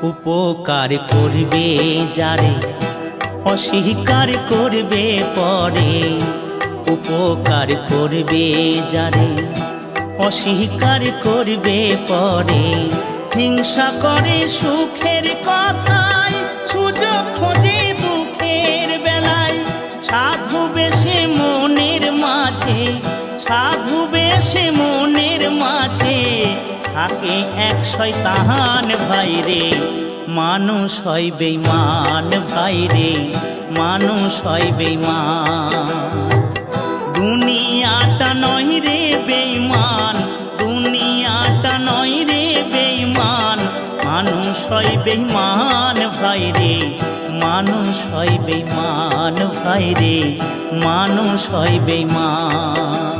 উপকার করবে যারে অস্বীকার করবে পরে। উপকার করবে যারে অস্বীকার করবে পরে। হিংসা করে সুখের কথায়, সুযোগ খোঁজে দুঃখের বেলায়। সাধু বেশে মনের মাঝে, সাধু বেশে মনের মাঝে থাকে এক শয়তান ভাইরে। মানুষ হয় বেঈমান ভাইরে, মানুষ হয় বেঈমান। দুনিয়াটা নয় রে বেঈমান, দুনিয়াটা নয় রে বেঈমান। মানুষ হয় বেঈমান ভাইরে, মানুষ হয় বেঈমান ভাইরে, মানুষ হয় বেঈমান।